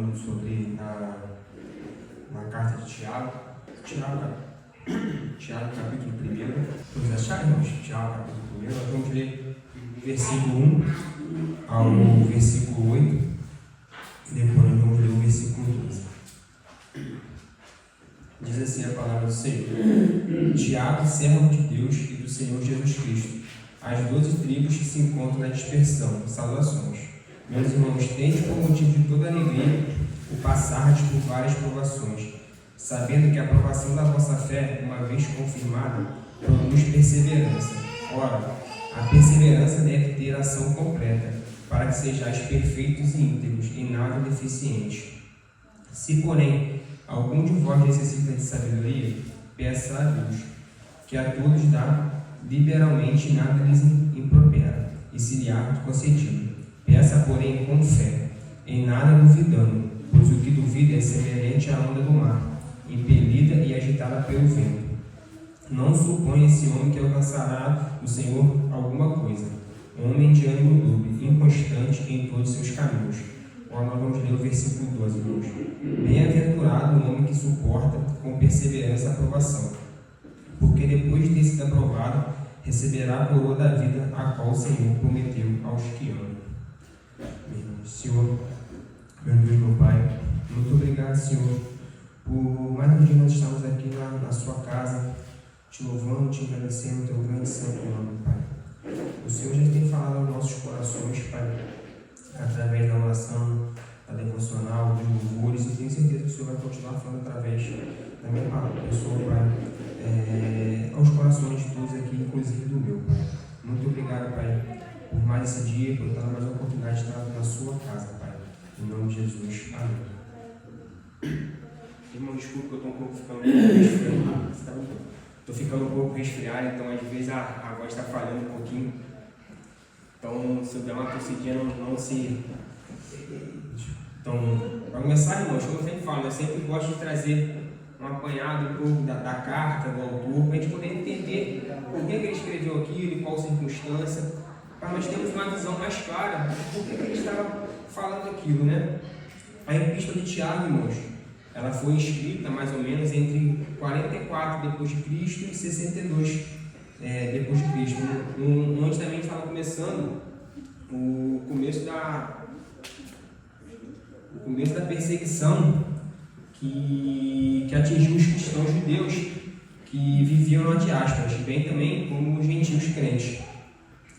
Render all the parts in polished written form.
falando sobre na carta de Tiago, capítulo 1. Vamos achar, irmãos? Tiago, capítulo 1. Nós vamos ler do versículo 1 ao versículo 8. E depois nós vamos ler o versículo 12. Diz assim a palavra do Senhor: Tiago, servo de Deus e do Senhor Jesus Cristo, as 12 tribos que se encontram na dispersão, saudações. Meus irmãos, tende por motivo de toda alegria o passardes por várias provações, sabendo que a aprovação da vossa fé, uma vez confirmada, produz perseverança. Ora, a perseverança deve ter ação completa, para que sejais perfeitos e íntegros, e nada deficientes. Se, porém, algum de vós necessita de sabedoria, peça a Deus, que a todos dá liberalmente, nada lhes impropera, e se lhe há concedido. Peça, porém, com fé, em nada duvidando, pois o que duvida é semelhante à onda do mar, impelida e agitada pelo vento. Não suponha esse homem que alcançará do Senhor alguma coisa, homem de ânimo dúbio, inconstante em todos os seus caminhos. Agora nós vamos ler o versículo 12, irmãos. Bem-aventurado o homem que suporta com perseverança a aprovação, porque depois de ter sido aprovado, receberá a coroa da vida, a qual o Senhor prometeu aos que amam. Senhor, meu Deus, meu Pai, muito obrigado, Senhor, por mais um dia nós estamos aqui na sua casa, te louvando, te agradecendo o teu grande santo nome, Pai. O Senhor já tem falado aos nossos corações, Pai, através da oração, da devocional, dos louvores, e tenho certeza que o Senhor vai continuar falando através da minha pessoa, Pai, aos corações de todos aqui, inclusive do meu, Pai. Muito obrigado, Pai, por mais esse dia, por dar mais uma oportunidade de estar na sua casa, Pai. Em nome de Jesus. Amém. Irmão, desculpa que eu estou um pouco ficando resfriado. Estou ficando um pouco resfriado, então às vezes a voz está falhando um pouquinho. Então, se eu der uma tossidinha, não se... Então, para começar, irmãos, como eu sempre falo, eu sempre gosto de trazer um apanhado um pouco da carta, do autor, para a gente poder entender por que ele escreveu aquilo, em qual circunstância, para nós termos uma visão mais clara de por que ele estava falando aquilo, né? A Epístola de Tiago, irmãos, ela foi escrita mais ou menos entre 44 depois de Cristo e 62 depois de Cristo. Onde também estava começando o começo da perseguição que atingiu os cristãos judeus que viviam na diáspora, bem também como os gentios crentes.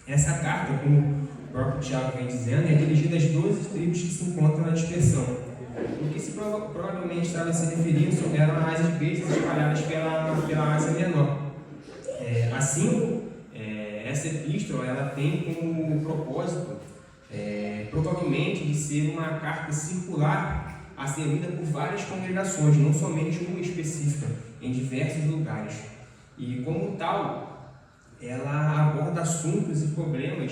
Essa carta, como o próprio Tiago vem dizendo, é dirigida às 12 tribos que se encontram na dispersão. O que se provavelmente estava se referindo eram as igrejas espalhadas pela Ásia Menor. Assim, essa epístola ela tem como propósito, provavelmente, de ser uma carta circular a ser lida por várias congregações, não somente uma específica, em diversos lugares. E, como tal, ela aborda assuntos e problemas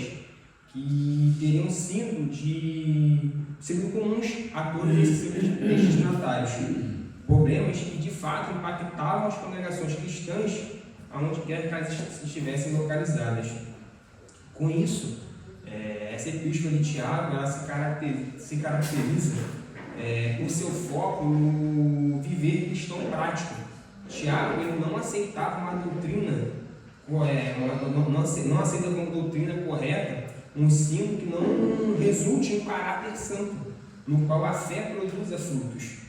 que teriam sido comuns a todos esses destinatários. Problemas que, de fato, impactavam as congregações cristãs aonde quer que elas estivessem localizadas. Com isso, essa epístola de Tiago ela se caracteriza por seu foco no viver cristão prático. Tiago ele não aceitava uma doutrina, não aceita como doutrina correta um ensino que não resulte em um caráter santo, no qual a fé produza frutos.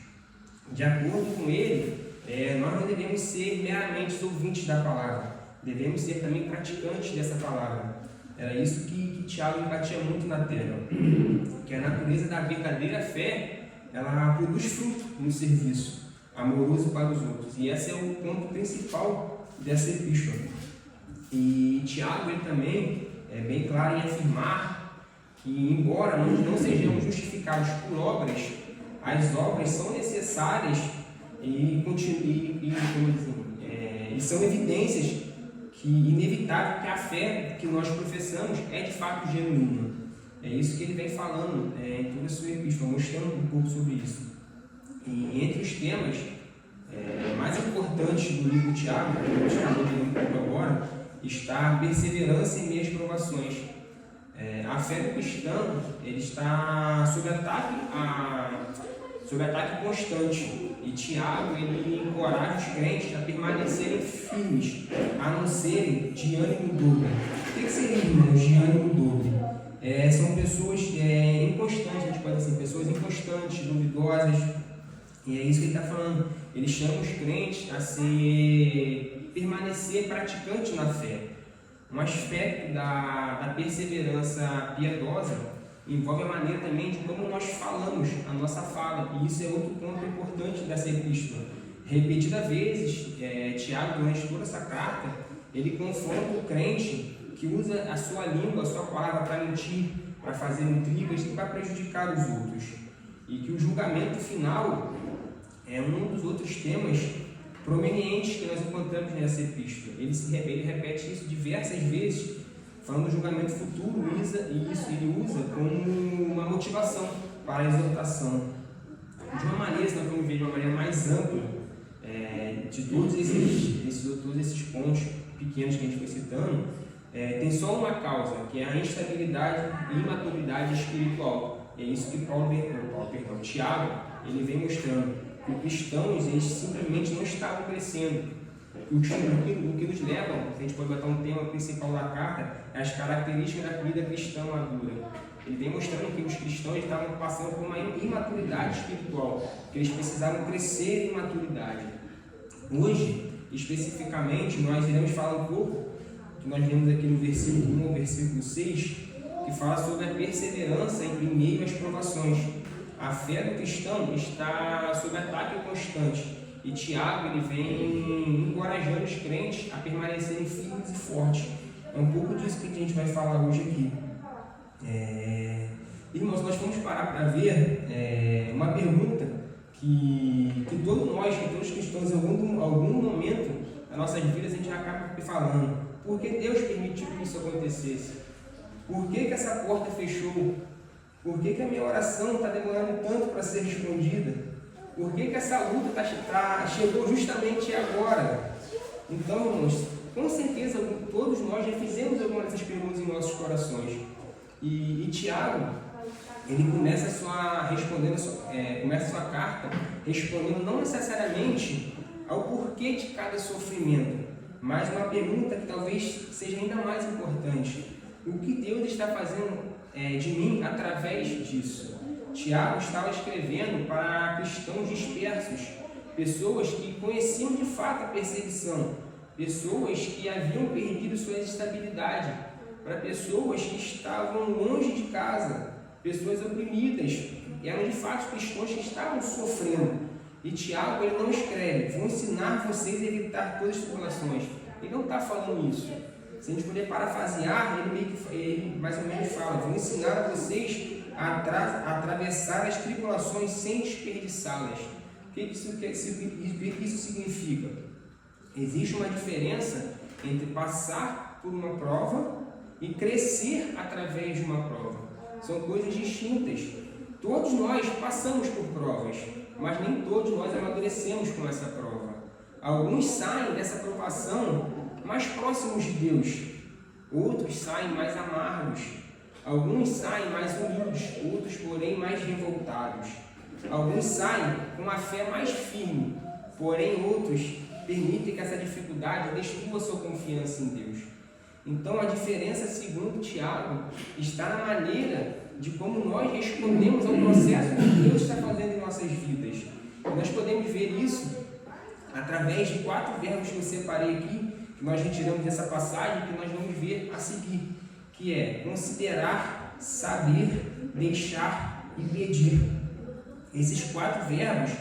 De acordo com ele, nós não devemos ser meramente ouvintes da palavra, devemos ser também praticantes dessa palavra. Era isso que Tiago batia muito na tela, que a natureza da verdadeira fé ela produz fruto no serviço amoroso para os outros, e esse é o ponto principal dessa epístola. E Tiago ele também é bem claro em afirmar que, embora não sejamos justificados por obras, as obras são necessárias e são evidências inevitável que a fé que nós professamos é de fato genuína. É isso que ele vem falando em toda a sua epístola, mostrando um pouco sobre isso. E entre os temas mais importantes do livro de Tiago, que a gente acabou de ler um pouco agora, está a perseverança em meias provações. A fé do cristão ele está sob ataque sob ataque constante. E Tiago, ele encoraja os crentes a permanecerem firmes, a não serem de ânimo dobre. O que seria, irmãos, de ânimo dobre? São pessoas inconstantes, a gente pode dizer, pessoas inconstantes, duvidosas, e é isso que ele está falando. Ele chama os crentes a permanecer praticantes na fé. Um aspecto da perseverança piedosa envolve a maneira também de como nós falamos a nossa fala, e isso é outro ponto importante dessa epístola. Repetidas vezes, Tiago, durante toda essa carta, ele confronta o crente que usa a sua língua, a sua palavra para mentir, para fazer intrigas e para prejudicar os outros. E que o julgamento final é um dos outros temas prominentes que nós encontramos nessa epístola. Ele repete isso diversas vezes, falando do julgamento futuro, e isso ele usa como uma motivação para a exortação. De uma maneira, se nós vamos ver de uma maneira mais ampla, de todos esses pontos pequenos que a gente foi citando, tem só uma causa, que é a instabilidade e imaturidade espiritual. É isso que Tiago, ele vem mostrando que os cristãos, eles simplesmente não estavam crescendo. O que nos leva, se a gente pode botar um tema principal da carta, é as características da vida cristã madura. Ele vem mostrando que os cristãos estavam passando por uma imaturidade espiritual, que eles precisavam crescer em maturidade. Hoje, especificamente, nós iremos falar um pouco, que nós vemos aqui no versículo 1 ao versículo 6, que fala sobre a perseverança em meio às provações. A fé do cristão está sob ataque constante, e Tiago, ele vem encorajando os crentes a permanecerem firmes e fortes. É um pouco disso que a gente vai falar hoje aqui. Irmãos, nós vamos parar para ver uma pergunta que todos nós, que todos os cristãos, em algum momento das nossas vidas, a gente acaba falando: por que Deus permitiu que isso acontecesse? Por que essa porta fechou? Por que a minha oração está demorando tanto para ser respondida? Por que essa luta chegou justamente agora? Então, irmãos, com certeza todos nós já fizemos algumas dessas perguntas em nossos corações. E Tiago, ele começa a sua carta respondendo não necessariamente ao porquê de cada sofrimento, mas uma pergunta que talvez seja ainda mais importante: o que Deus está fazendo de mim através disso? Tiago estava escrevendo para cristãos dispersos, pessoas que conheciam de fato a perseguição, pessoas que haviam perdido sua estabilidade, para pessoas que estavam longe de casa, pessoas oprimidas, eram de fato cristãos que estavam sofrendo. E Tiago, ele não escreve: vou ensinar vocês a evitar todas as tribulações. Ele não está falando isso. Se a gente puder parafrasear, ele mais ou menos fala: vou ensinar a vocês a atravessar as tribulações sem desperdiçá-las. O que isso significa? Existe uma diferença entre passar por uma prova e crescer através de uma prova. São coisas distintas. Todos nós passamos por provas, mas nem todos nós amadurecemos com essa prova. Alguns saem dessa provação mais próximos de Deus, outros saem mais amargos, alguns saem mais humildes, outros, porém, mais revoltados. Alguns saem com uma fé mais firme, porém, outros permitem que essa dificuldade destrua sua confiança em Deus. Então, a diferença, segundo Tiago, está na maneira de como nós respondemos ao processo que Deus está fazendo em nossas vidas. Nós podemos ver isso através de 4 verbos que eu separei aqui, que nós retiramos dessa passagem, que nós vamos ver a seguir, que é considerar, saber, deixar e pedir. Esses 4 verbos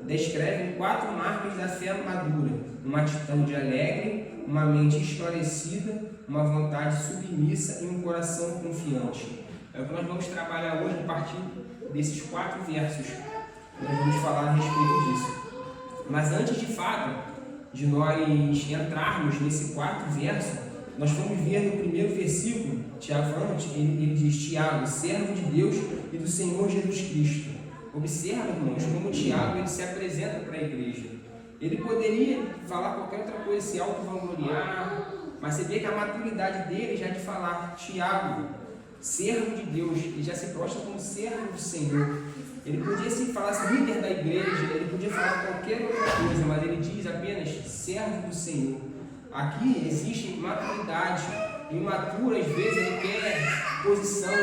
descrevem 4 marcas da fé madura: uma atitude alegre, uma mente esclarecida, uma vontade submissa e um coração confiante. É o que nós vamos trabalhar hoje a partir desses 4 versos. Nós vamos falar a respeito disso. Mas antes, de fato, de nós entrarmos nesse 4 verso, nós vamos ver no primeiro versículo, Tiago falando, ele diz: Tiago, servo de Deus e do Senhor Jesus Cristo. Observa, irmãos, como Tiago ele se apresenta para a igreja. Ele poderia falar qualquer outra coisa, se auto-vangloriar, mas você vê que a maturidade dele já é de falar: Tiago, servo de Deus, ele já se prostra como servo do Senhor. Ele podia se falar líder da igreja, ele podia falar qualquer outra coisa, mas ele diz apenas servo do Senhor. Aqui existe maturidade. O imaturo, às vezes, ele quer posição,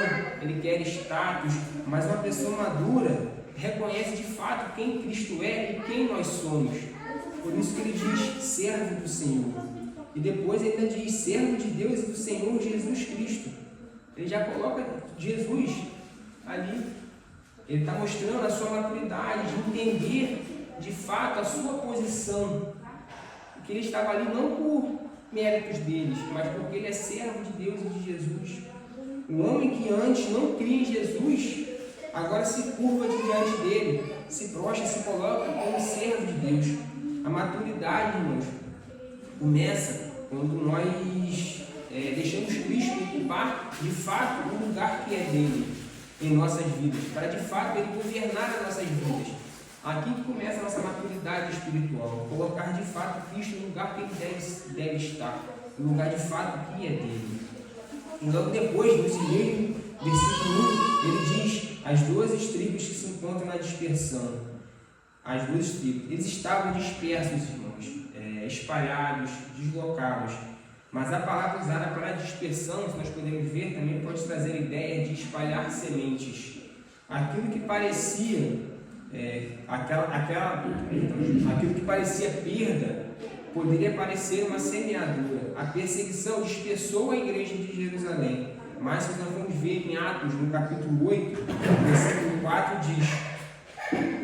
ele quer status, mas uma pessoa madura reconhece de fato quem Cristo é e quem nós somos. Por isso que ele diz servo do Senhor. E depois ele ainda diz servo de Deus e do Senhor Jesus Cristo. Ele já coloca Jesus ali. Ele está mostrando a sua maturidade de entender de fato a sua posição. Que ele estava ali não por méritos deles, mas porque ele é servo de Deus e de Jesus. O homem que antes não cria em Jesus, agora se curva diante dele, se prostra, se coloca como servo de Deus. A maturidade, irmãos, começa quando nós deixamos Cristo ocupar de fato o lugar que é dele em nossas vidas, para de fato ele governar as nossas vidas. Aqui que começa a nossa maturidade espiritual, colocar de fato Cristo no lugar que ele deve estar, no lugar de fato que é dele. E logo depois, no segundo versículo 1, ele diz as 12 tribos que se encontram na dispersão. As 12 tribos, eles estavam dispersos, irmãos, espalhados, deslocados. Mas a palavra usada para dispersão, se nós podemos ver, também pode trazer a ideia de espalhar sementes. Aquilo que parecia aquilo que parecia perda poderia parecer uma semeadura. A perseguição dispersou a igreja de Jerusalém, mas se nós vamos ver em Atos, no capítulo 8, versículo 4, diz: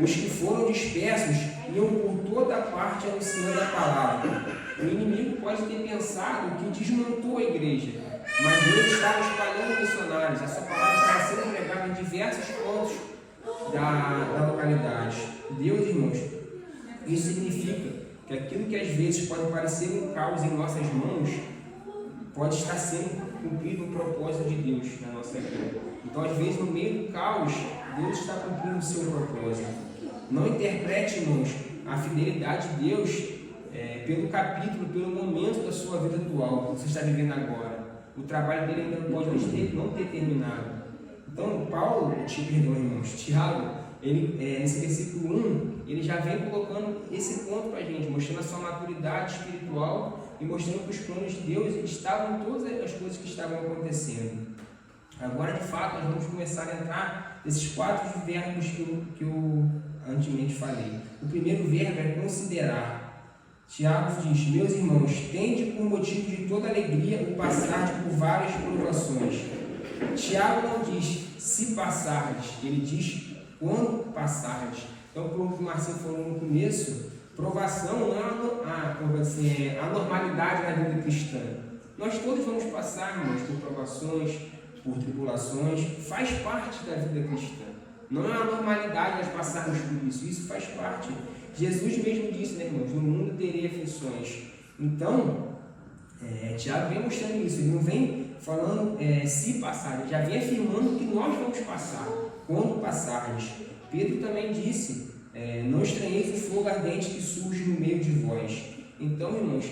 os que foram dispersos iam por toda parte anunciando a palavra. O inimigo pode ter pensado que desmontou a igreja, mas Deus estava espalhando missionários. A sua palavra estava sendo pregada em diversos pontos da localidade. Deus, irmãos, isso significa que aquilo que às vezes pode parecer um caos em nossas mãos pode estar sendo cumprido um propósito de Deus na nossa vida. Então, às vezes, no meio do caos, Deus está cumprindo o seu propósito. Não interprete, irmãos, a fidelidade de Deus pelo capítulo, pelo momento da sua vida atual, que você está vivendo agora. O trabalho dele ainda pode não ter terminado. Então, Tiago, nesse versículo 1, ele já vem colocando esse ponto para a gente, mostrando a sua maturidade espiritual e mostrando que os planos de Deus estavam em todas as coisas que estavam acontecendo. Agora, de fato, nós vamos começar a entrar nesses 4 verbos que eu anteriormente falei. O primeiro verbo é considerar. Tiago diz: meus irmãos, tende por motivo de toda alegria o passar por várias provações. Tiago não diz se passardes, ele diz quando passardes. Então, como o Marcinho falou no começo, provação não é a normalidade na vida cristã. Nós todos vamos passar, irmãos, por provações, por tribulações, faz parte da vida cristã. Não é a normalidade nós passarmos por isso, isso faz parte. Jesus mesmo disse, né, irmãos, no mundo terei aflições. Então, Tiago vem mostrando isso, ele não vem falando se passar, ele já vem afirmando que nós vamos passar, quando passardes. Pedro também disse, não estranheis o fogo ardente que surge no meio de vós. Então, irmãos,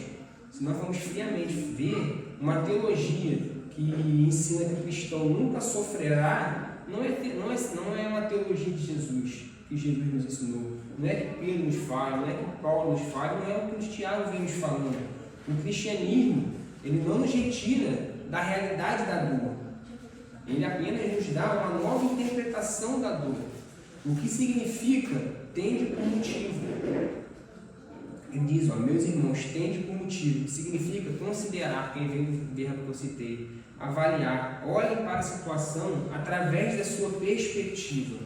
se nós vamos friamente ver uma teologia que ensina que o cristão nunca sofrerá, não é uma teologia de Jesus, que Jesus nos ensinou. Não é que Pedro nos fala, não é que Paulo nos fala, não é o que o Tiago vem nos falando. O cristianismo, ele não nos retira da realidade da dor. Ele apenas nos dá uma nova interpretação da dor. O que significa tende por motivo. Ele diz, meus irmãos, tende por motivo, que significa considerar, quem vem do verbo que eu citei, avaliar, olhem para a situação através da sua perspectiva.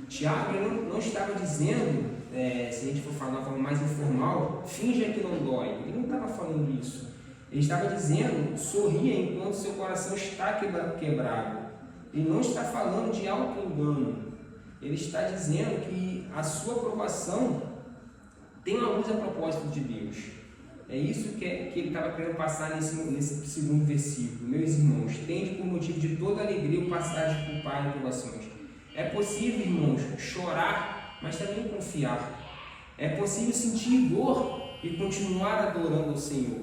Tiago não estava dizendo, se a gente for falar de uma forma mais informal, finja que não dói. Ele não estava falando isso. Ele estava dizendo, sorria enquanto seu coração está quebrado. Ele não está falando de auto-engano. Ele está dizendo que a sua aprovação tem uma luz a propósito de Deus. É isso que ele estava querendo passar nesse segundo versículo. Meus irmãos, tende por motivo de toda alegria o passagem por par de provações. É possível, irmãos, chorar, mas também confiar. É possível sentir dor e continuar adorando o Senhor.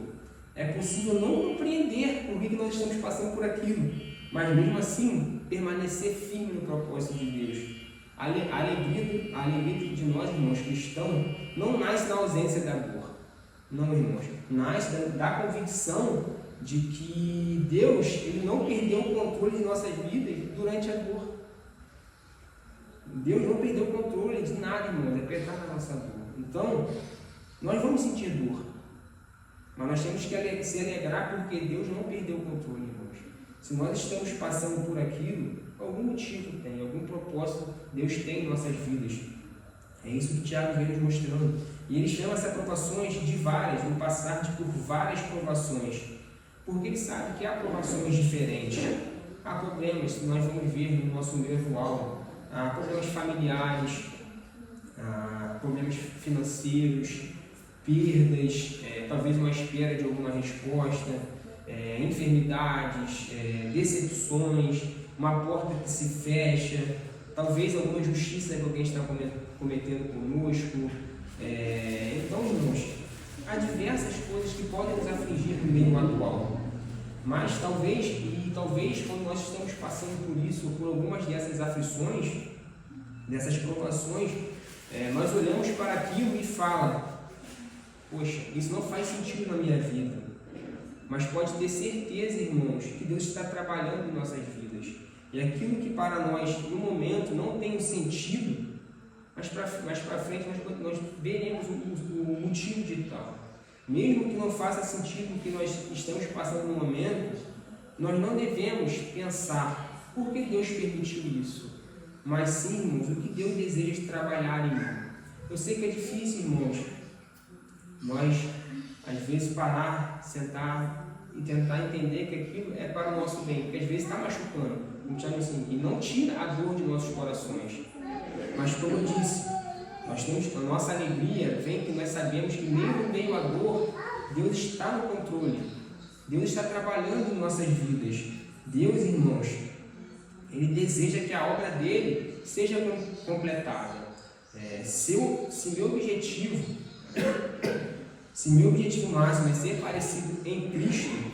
É possível não compreender por que nós estamos passando por aquilo, mas mesmo assim permanecer firme no propósito de Deus. A alegria de nós, irmãos cristãos, não nasce da ausência da dor. Não, irmãos. Nasce da convicção de que Deus ele não perdeu o controle de nossas vidas durante a dor. Deus não perdeu o controle de nada, irmãos, apesar da nossa dor. Então, nós vamos sentir dor, mas nós temos que se alegrar porque Deus não perdeu o controle, irmãos. Se nós estamos passando por aquilo, algum motivo tem, algum propósito Deus tem em nossas vidas. É isso que Tiago vem nos mostrando. E ele chama essas provações de várias, no passar por várias provações, porque ele sabe que há provações diferentes. Há problemas que nós vamos ver no nosso novo aula, há problemas familiares, há problemas financeiros, perdas, talvez uma espera de alguma resposta, enfermidades, decepções, uma porta que se fecha, talvez alguma injustiça que alguém está cometendo conosco. Então, irmãos, há diversas coisas que podem nos afligir no meio atual, mas talvez quando nós estamos passando por isso, por algumas dessas aflições, dessas provações, nós olhamos para aquilo e falamos: poxa, isso não faz sentido na minha vida. Mas pode ter certeza, irmãos, que Deus está trabalhando em nossas vidas. E aquilo que para nós, no momento, não tem um sentido, mas para frente nós veremos o motivo de tal. Mesmo que não faça sentido o que nós estamos passando no momento, nós não devemos pensar por que Deus permitiu isso. Mas sim, irmãos, o que Deus deseja trabalhar em mim. Eu sei que é difícil, irmãos, nós às vezes parar, sentar e tentar entender que aquilo é para o nosso bem, porque às vezes está machucando, e não tira a dor de nossos corações. Mas como eu disse, nós temos a nossa alegria, vem que nós sabemos que mesmo em meio à dor, Deus está no controle, Deus está trabalhando em nossas vidas. Deus, irmãos, Ele deseja que a obra dele seja completada. Se meu objetivo máximo é ser parecido em Cristo,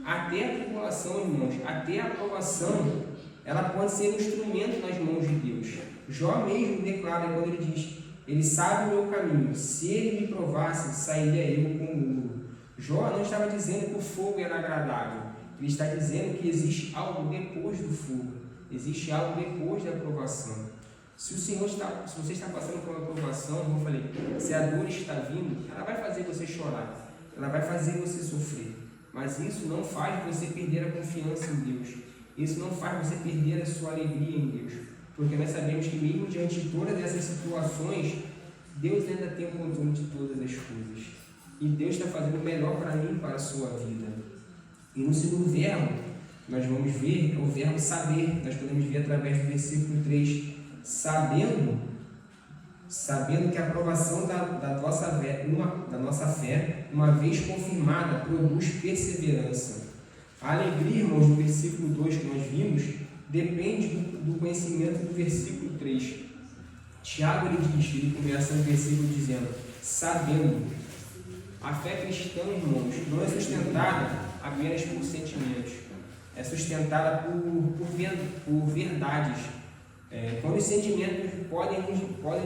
até a tribulação, irmãos, até a aprovação, ela pode ser um instrumento nas mãos de Deus. Jó mesmo declara quando ele diz: Ele sabe o meu caminho, se ele me provasse, sairia eu como ouro. Jó não estava dizendo que o fogo era agradável, ele está dizendo que existe algo depois do fogo, existe algo depois da aprovação. Se você está passando por uma provação, como eu falei, se a dor está vindo, ela vai fazer você chorar, ela vai fazer você sofrer, mas isso não faz você perder a confiança em Deus, isso não faz você perder a sua alegria em Deus, porque nós sabemos que mesmo diante de todas essas situações, Deus ainda tem o controle de todas as coisas, e Deus está fazendo o melhor para mim e para a sua vida. E no segundo verbo, nós vamos ver, é o verbo saber. Nós podemos ver através do versículo 3, sabendo que a aprovação da nossa fé, uma vez confirmada, produz perseverança. A alegria, irmãos, do versículo 2 que nós vimos, depende do conhecimento do versículo 3. Tiago, ele começa no versículo dizendo: sabendo. A fé cristã, irmãos, não é sustentada apenas por sentimentos, é sustentada por verdades. Quando os sentimentos podem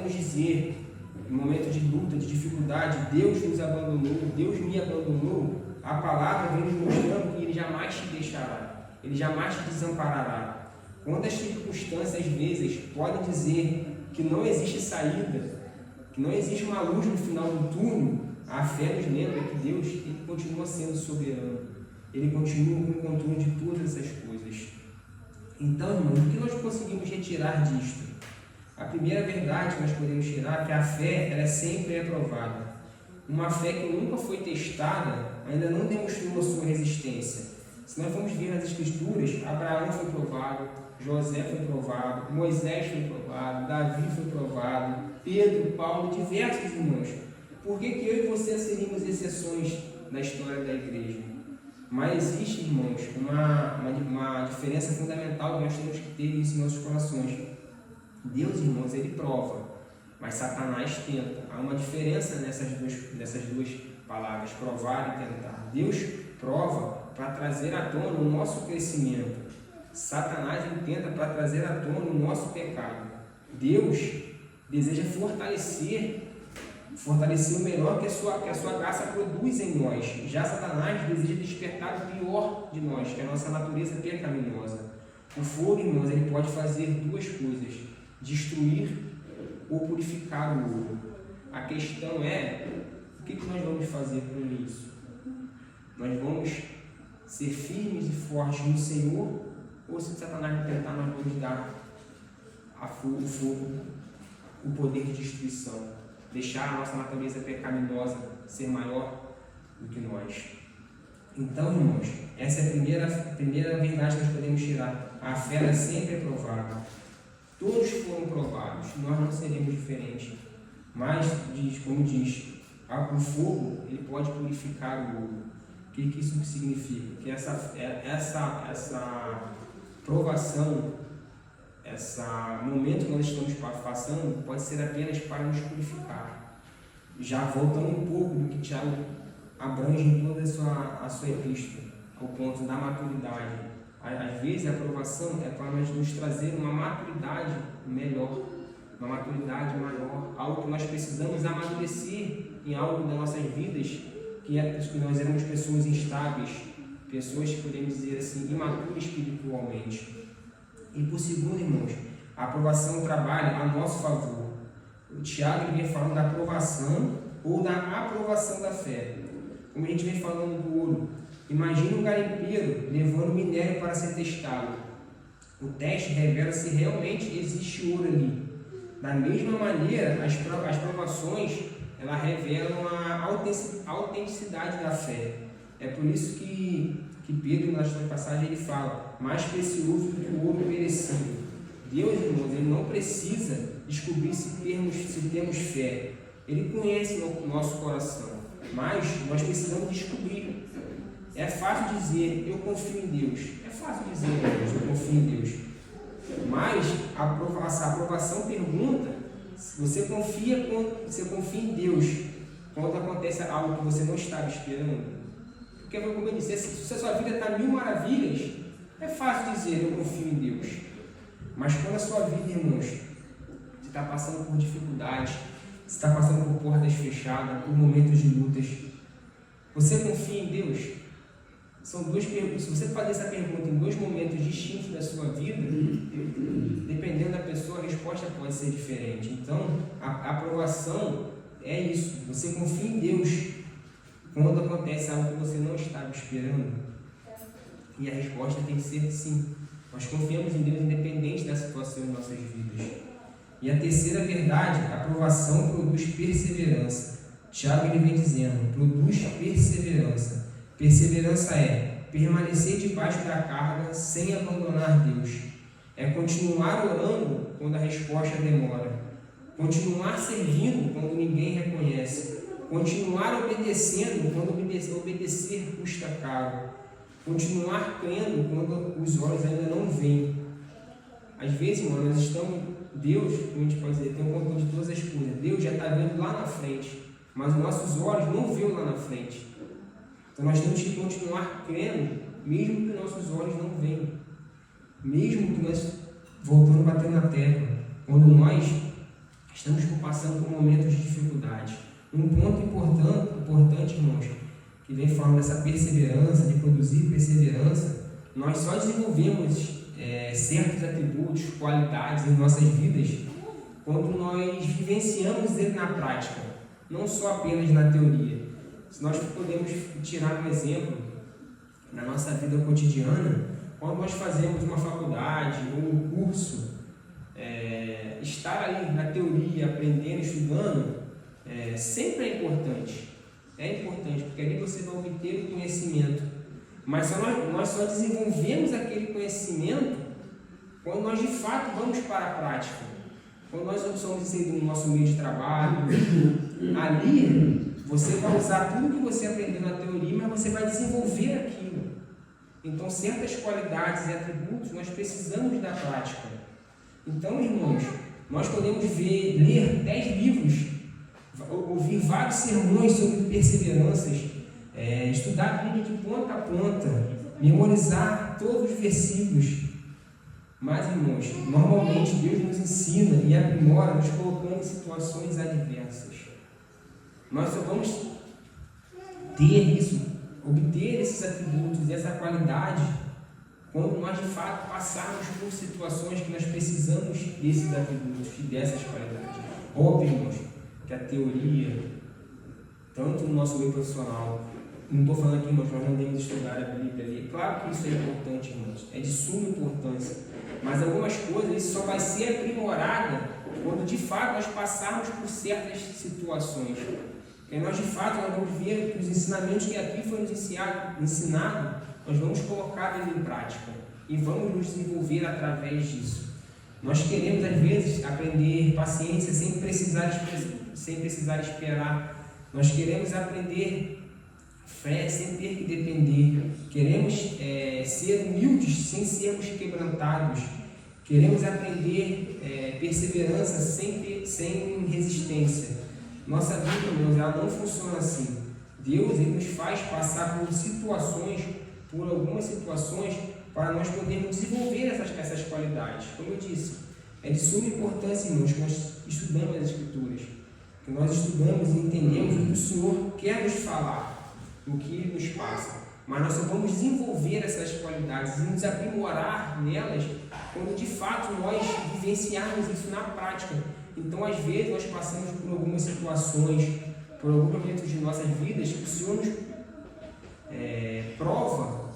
nos dizer, em momentos de luta, de dificuldade, Deus nos abandonou, Deus me abandonou, a palavra vem nos mostrando que Ele jamais te deixará, Ele jamais te desamparará. Quando as circunstâncias, às vezes, podem dizer que não existe saída, que não existe uma luz no final do túnel, a fé nos lembra que Deus ele continua sendo soberano, Ele continua com o controle de todas essas coisas. Então, irmãos, o que nós conseguimos retirar disto? A primeira verdade que nós podemos tirar é que a fé ela sempre é provada. Uma fé que nunca foi testada ainda não demonstrou a sua resistência. Se nós formos ver nas Escrituras, Abraão foi provado, José foi provado, Moisés foi provado, Davi foi provado, Pedro, Paulo, diversos irmãos. Por que eu e você seríamos exceções na história da igreja? Mas existe, irmãos, uma diferença fundamental que nós temos que ter isso em nossos corações. Deus, irmãos, Ele prova, mas Satanás tenta. Há uma diferença nessas duas palavras, provar e tentar. Deus prova para trazer à tona o nosso crescimento. Satanás tenta para trazer à tona o nosso pecado. Deus deseja fortalecer o melhor que a sua graça produz em nós. Já Satanás deseja despertar o pior de nós, que é a nossa natureza pecaminosa. O fogo, irmãos, ele pode fazer duas coisas: destruir ou purificar o ouro. A questão é, o que nós vamos fazer com isso? Nós vamos ser firmes e fortes no Senhor, ou se Satanás tentar, nós vamos dar o fogo, o poder de destruição, deixar a nossa natureza pecaminosa ser maior do que nós. Então, irmãos, essa é a primeira verdade que nós podemos tirar. A fé sempre é provada. Todos foram provados, nós não seremos diferentes. Mas, como diz, o fogo ele pode purificar o ouro. O que isso significa? Que essa provação, esse momento que nós estamos passando, pode ser apenas para nos purificar. Já voltando um pouco do que Tiago abrange em toda a sua epístola, ao ponto da maturidade. Às vezes a aprovação é para nos trazer uma maturidade melhor, uma maturidade maior, algo que nós precisamos amadurecer em algo das nossas vidas, que nós éramos pessoas instáveis, pessoas que podemos dizer assim, imaturas espiritualmente. E por segundo, irmãos, a aprovação trabalha a nosso favor. O Tiago vem falando da aprovação ou da aprovação da fé. Como a gente vem falando do ouro, imagina um garimpeiro levando minério para ser testado. O teste revela se realmente existe ouro ali. Da mesma maneira, as provações elas revelam a autenticidade da fé. É por isso que Pedro, na sua passagem, ele fala: mais precioso do que o ouro perecível. Deus, irmãos, ele não precisa descobrir se temos fé. Ele conhece o nosso coração, mas nós precisamos descobrir. É fácil dizer, eu confio em Deus. É fácil dizer, eu confio em Deus. Mas a aprovação pergunta se você confia em Deus quando acontece algo que você não estava esperando. Porque, como eu disse, se a sua vida está mil maravilhas, é fácil dizer, eu confio em Deus. Mas quando a sua vida, irmãos, você está passando por dificuldades, você está passando por portas fechadas, por momentos de lutas, você confia em Deus? São duas perguntas. Se você fazer essa pergunta em dois momentos distintos da sua vida, dependendo da pessoa, a resposta pode ser diferente. Então, a aprovação é isso. Você confia em Deus quando acontece algo que você não estava esperando. E a resposta tem que ser sim. Nós confiamos em Deus independente da situação em nossas vidas. E a terceira verdade, a aprovação produz perseverança. Tiago ele vem dizendo, produz perseverança. Perseverança é permanecer debaixo da carga sem abandonar Deus. É continuar orando quando a resposta demora. Continuar servindo quando ninguém reconhece. Continuar obedecendo quando obedecer custa caro. Continuar crendo quando os olhos ainda não veem. Às vezes, irmão, nós estamos... Deus, como a gente pode dizer, tem um controle de todas as coisas. Deus já está vendo lá na frente, mas os nossos olhos não veem lá na frente. Então nós temos que continuar crendo, mesmo que nossos olhos não veem. Mesmo que nós, voltando a bater na tecla, quando nós estamos passando por momentos de dificuldade. Um ponto importante, irmãos, que vem falando dessa perseverança, de produzir perseverança, nós só desenvolvemos certos atributos, qualidades em nossas vidas quando nós vivenciamos ele na prática, não só apenas na teoria. Se nós podemos tirar um exemplo na nossa vida cotidiana, quando nós fazemos uma faculdade ou um curso, estar ali na teoria, aprendendo, estudando, sempre é importante. É importante, porque ali você vai obter o conhecimento. Mas nós só desenvolvemos aquele conhecimento quando nós de fato vamos para a prática. Quando nós somos inseridos no nosso meio de trabalho, ali você vai usar tudo que você aprendeu na teoria, mas você vai desenvolver aquilo. Então, certas qualidades e atributos nós precisamos da prática. Então, irmãos, nós podemos ler 10 livros, ouvir vários sermões sobre perseveranças, estudar a Bíblia de ponta a ponta, memorizar todos os versículos, Mas, irmãos, normalmente Deus nos ensina e aprimora nos colocando em situações adversas. Nós só vamos ter isso, obter esses atributos, essa qualidade, quando nós de fato passarmos por situações que nós precisamos desses atributos e dessas qualidades. Óbvio, irmãos, que a teoria, tanto no nosso meio profissional, não estou falando aqui, irmãos, nós não devemos estudar a Bíblia ali. Claro que isso é importante, irmãos, é de suma importância. Mas algumas coisas, isso só vai ser aprimorada quando de fato nós passarmos por certas situações. Porque nós de fato nós vamos ver que os ensinamentos que aqui foram ensinados, nós vamos colocar eles em prática e vamos nos desenvolver através disso. Nós queremos às vezes aprender paciência sem precisar esperar. Nós queremos aprender fé sem ter que depender. Queremos ser humildes sem sermos quebrantados. Queremos aprender perseverança sem resistência. Nossa vida, irmãos, ela não funciona assim. Deus ele nos faz passar por algumas situações, para nós podermos desenvolver essas qualidades. Como eu disse, é de suma importância, irmãos, que nós estudamos as Escrituras, que nós estudamos e entendemos o que o Senhor quer nos falar, o que nos passa. Mas nós só vamos desenvolver essas qualidades e nos aprimorar nelas quando de fato nós vivenciarmos isso na prática. Então, às vezes, nós passamos por algumas situações, por alguns momentos de nossas vidas, que o Senhor nos prova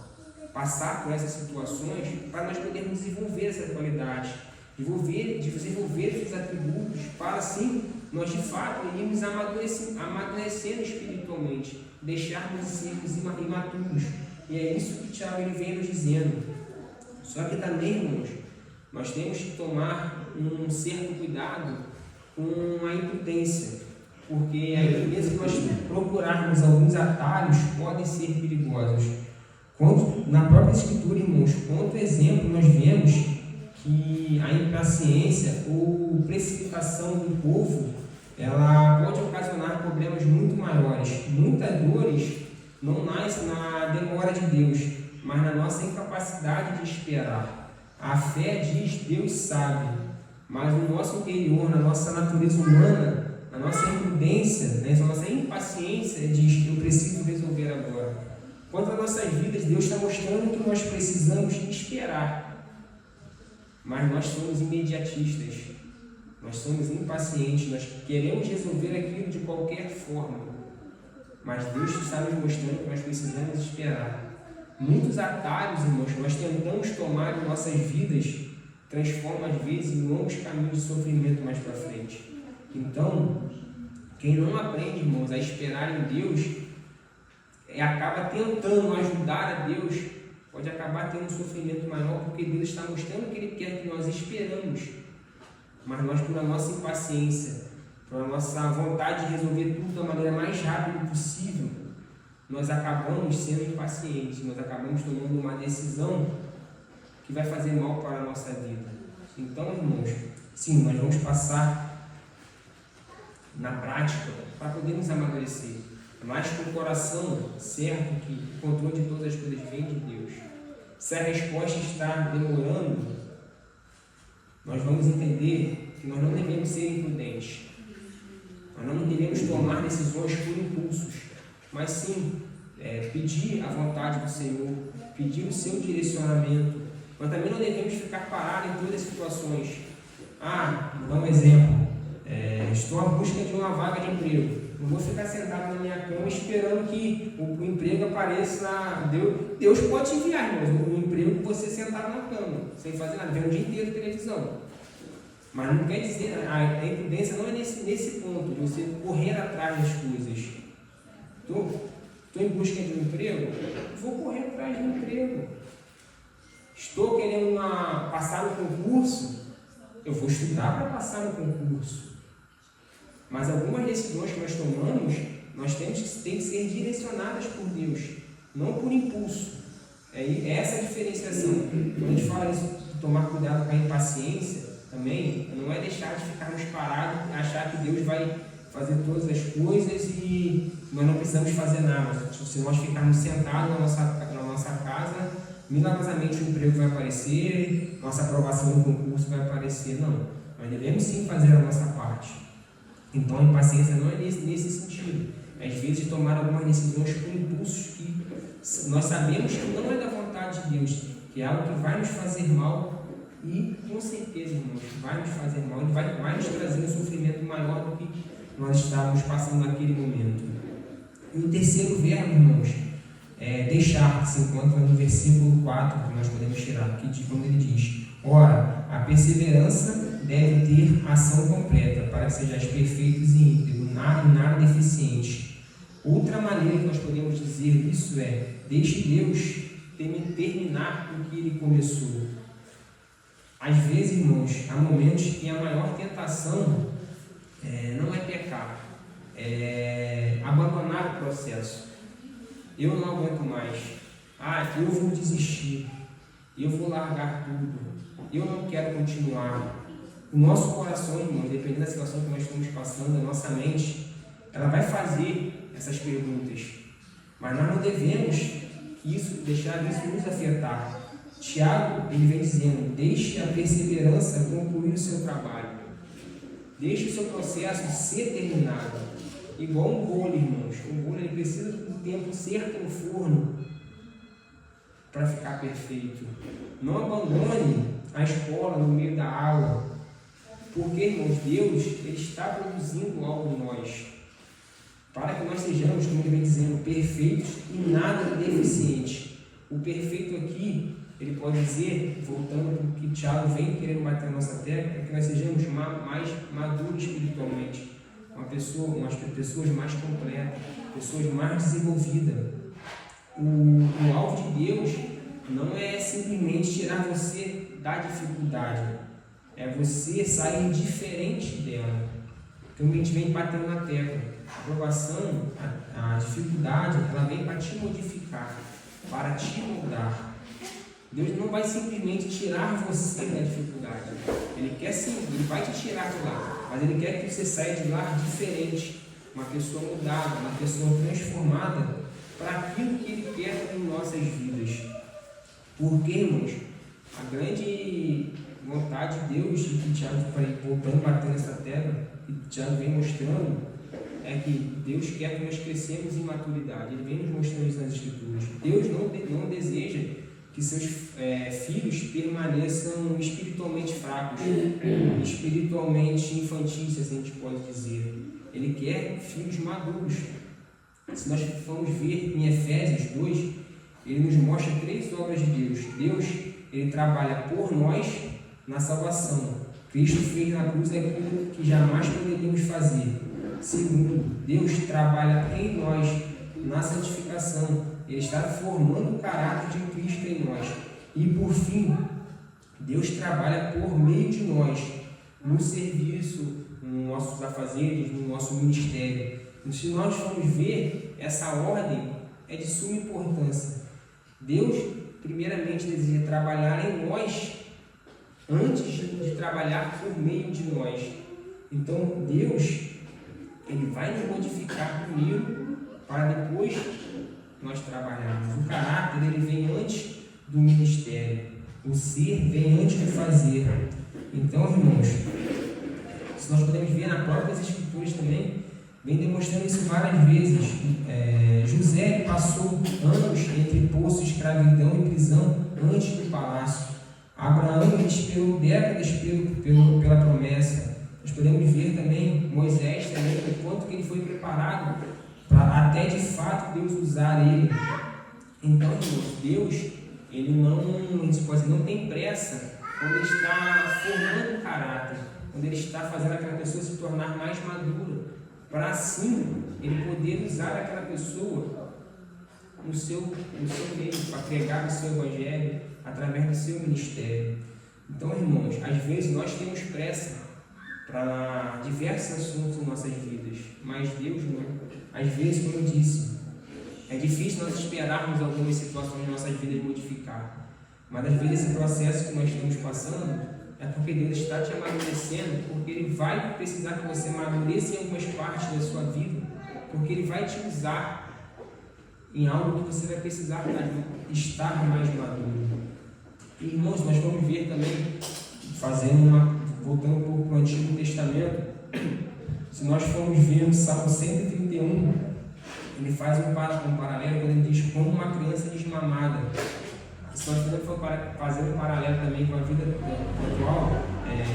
passar por essas situações para nós podermos desenvolver essas qualidades, desenvolver esses atributos, para assim nós de fato irmos amadurecendo espiritualmente, deixarmos de sermos imaturos. E é isso que Tiago ele vem nos dizendo. Só que também, irmãos, nós temos que tomar um certo cuidado com a imprudência, porque aí mesmo que nós procurarmos alguns atalhos, podem ser perigosos. Na própria Escritura, irmãos, quanto exemplo nós vemos que a impaciência ou precipitação do povo, ela pode ocasionar problemas muito maiores. Muitas dores não nascem na demora de Deus, mas na nossa incapacidade de esperar. A fé diz, Deus sabe, mas no nosso interior, na nossa natureza humana, na nossa imprudência, na nossa impaciência, diz, eu preciso resolver agora. Quanto às nossas vidas, Deus está mostrando que nós precisamos esperar, mas nós somos imediatistas, nós somos impacientes, nós queremos resolver aquilo de qualquer forma, mas Deus está nos mostrando que nós precisamos esperar. Muitos atalhos, irmãos, que nós tentamos tomar em nossas vidas, transformam às vezes em longos caminhos de sofrimento mais para frente. Então, quem não aprende, irmãos, a esperar em Deus, acaba tentando ajudar a Deus, pode acabar tendo um sofrimento maior, porque Deus está mostrando que Ele quer que nós esperamos, mas nós, por a nossa impaciência, por a nossa vontade de resolver tudo da maneira mais rápida possível, nós acabamos sendo impacientes, nós acabamos tomando uma decisão que vai fazer mal para a nossa vida. Então, irmãos, sim, nós vamos passar na prática para podermos amadurecer, mas com o coração certo que o controle de todas as coisas vem de Deus. Se a resposta está demorando, nós vamos entender que nós não devemos ser imprudentes. Nós não devemos tomar decisões por impulsos, mas sim pedir a vontade do Senhor, pedir o seu direcionamento. Nós também não devemos ficar parados em todas as situações. Vou dar um exemplo. Estou à busca de uma vaga de emprego. Não vou ficar sentado na minha cama esperando que o emprego apareça. Deus pode te enviar, irmãos, um emprego com você sentado na cama, sem fazer nada, ver um dia inteiro de televisão. Mas não quer dizer, a imprudência não é nesse ponto, de você correr atrás das coisas. Estou em busca de um emprego? Vou correr atrás de um emprego. Estou querendo passar no concurso? Eu vou estudar para passar no concurso. Mas algumas decisões que nós tomamos, nós têm que ser direcionadas por Deus, não por impulso. É essa a diferenciação. Quando a gente fala isso, tomar cuidado com a impaciência, também não é deixar de ficarmos parados e achar que Deus vai fazer todas as coisas e nós não precisamos fazer nada. Se nós ficarmos sentados na nossa casa, milagrosamente o emprego vai aparecer, nossa aprovação no concurso vai aparecer. Não, nós devemos sim fazer a nossa parte. Então a impaciência não é nesse sentido. Às vezes tomar algumas decisões por impulsos que nós sabemos que não é da vontade de Deus, que é algo que vai nos fazer mal e, com certeza, irmãos, vai nos fazer mal e vai nos trazer um sofrimento maior do que nós estávamos passando naquele momento. E o terceiro verbo, irmãos, é deixar, que se encontra no versículo 4, que nós podemos tirar aqui, quando ele diz: ora, a perseverança deve ter ação completa, para que sejais perfeitos e íntegros, nada deficientes. Outra maneira que nós podemos dizer isso é: deixe Deus terminar o que Ele começou. Às vezes, irmãos, há momentos que a maior tentação não é pecar, é abandonar o processo. Eu não aguento mais. Eu vou desistir. Eu vou largar tudo. Eu não quero continuar. O nosso coração, irmão, dependendo da situação que nós estamos passando, a nossa mente, ela vai fazer essas perguntas. Mas nós não devemos deixar isso nos afetar. Tiago, ele vem dizendo: deixe a perseverança concluir o seu trabalho. Deixe o seu processo ser terminado. Igual um bolo, irmãos. O bolo ele precisa do tempo certo no forno para ficar perfeito. Não abandone a escola no meio da aula. Porque, irmãos, Deus ele está produzindo algo em nós, para que nós sejamos, como ele vem dizendo, perfeitos e nada deficientes. O perfeito aqui, ele pode dizer, voltando para o que Tiago vem querendo bater na nossa tecla, é que nós sejamos mais maduros espiritualmente, umas pessoas mais completas, pessoas mais desenvolvidas. O alvo de Deus não é simplesmente tirar você da dificuldade, é você sair diferente dela. Então a gente vem batendo na tecla. A provação, a dificuldade, ela vem para te modificar, para te moldar. Deus não vai simplesmente tirar você da dificuldade. Ele quer sim, Ele vai te tirar de lá, mas Ele quer que você saia de lá diferente, uma pessoa mudada, uma pessoa transformada para aquilo que Ele quer em nossas vidas. Porque, irmãos, a grande vontade de Deus, e que Tiago, voltando a bater nessa tecla, que Tiago vem mostrando, é que Deus quer que nós crescemos em maturidade. Ele vem nos mostrando isso nas Escrituras. Deus não deseja que seus filhos permaneçam espiritualmente fracos, espiritualmente infantis, se a gente pode dizer. Ele quer filhos maduros. Se nós formos ver em Efésios 2, ele nos mostra 3 obras de Deus. Deus, ele trabalha por nós na salvação. Cristo fez na cruz aquilo que jamais poderíamos fazer. Segundo, Deus trabalha em nós na santificação. Ele está formando o caráter de Cristo em nós. E por fim, Deus trabalha por meio de nós, no serviço, nos nossos afazeres, no nosso ministério. E se nós formos ver, essa ordem é de suma importância. Deus, primeiramente, deseja trabalhar em nós antes de trabalhar por meio de nós. Então, Deus, Ele vai nos modificar primeiro, para depois nós trabalharmos. O caráter, ele vem antes do ministério. O ser vem antes do fazer. Então, irmãos, se nós podemos ver nas próprias Escrituras também, vem demonstrando isso várias vezes. José passou anos entre poço, escravidão e prisão antes do palácio. Abraão esperou décadas pela promessa. Nós podemos ver também Moisés, também, o quanto que ele foi preparado para até de fato Deus usar ele. Então, irmãos, Deus, ele não tem pressa quando ele está formando o caráter, quando ele está fazendo aquela pessoa se tornar mais madura, para assim ele poder usar aquela pessoa no seu meio, para pregar o seu evangelho através do seu ministério. Então, irmãos, às vezes nós temos pressa para diversos assuntos em nossas vidas, mas Deus não. Às vezes, como eu disse, é difícil nós esperarmos algumas situações em nossas vidas modificar, mas às vezes esse processo que nós estamos passando é porque Deus está te amadurecendo, porque Ele vai precisar que você amadureça em algumas partes da sua vida, porque Ele vai te usar em algo que você vai precisar estar mais maduro. E, irmãos, nós vamos ver também, voltando um pouco para o Antigo Testamento, se nós formos ver o Salmo 131, ele faz um paralelo quando ele diz como uma criança desmamada. Se nós podemos fazer um paralelo também com a vida atual,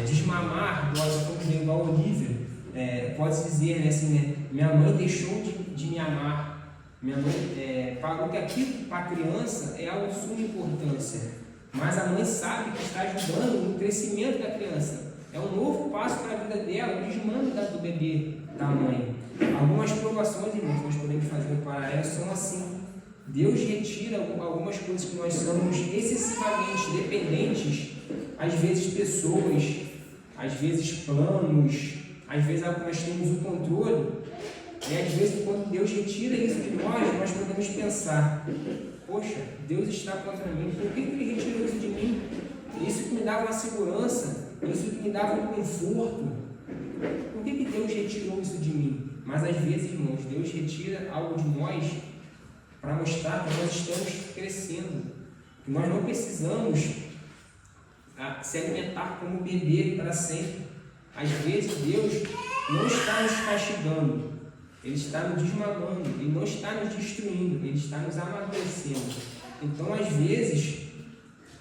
desmamar, como igual a Olivia, pode-se dizer, né, assim, né, minha mãe deixou de me amar, minha mãe pagou que aquilo para a criança é algo de suma importância, mas a mãe sabe que está ajudando no crescimento da criança. É um novo passo para a vida dela, o desmando do bebê, da mãe. Algumas provações, irmãos, que nós podemos fazer no paralelo são assim. Deus retira algumas coisas que nós somos excessivamente dependentes, às vezes pessoas, às vezes planos, às vezes algo que nós temos o controle. E às vezes quando Deus retira isso de nós podemos pensar, poxa, Deus está contra mim, por que Ele retirou isso de mim? Isso que me dava uma segurança, isso que me dava um conforto, por que Deus retirou isso de mim? Mas às vezes, irmãos, Deus retira algo de nós para mostrar que nós estamos crescendo, que nós não precisamos se alimentar como bebê para sempre. Às vezes Deus não está nos castigando, Ele está nos desmamando, Ele não está nos destruindo, Ele está nos amadurecendo. Então, às vezes,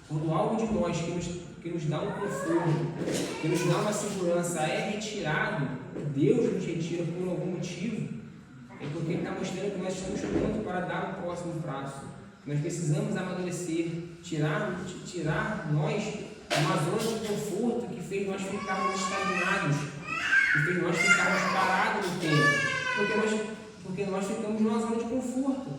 quando algo de nós que nos dá um conforto, que nos dá uma segurança é retirado, Deus nos retira por algum motivo, é porque Ele está mostrando que nós estamos prontos para dar o próximo passo. Nós precisamos amadurecer, tirar nós uma zona de conforto que fez nós ficarmos estagnados, que fez nós ficarmos parados no tempo, porque nós ficamos numa zona de conforto.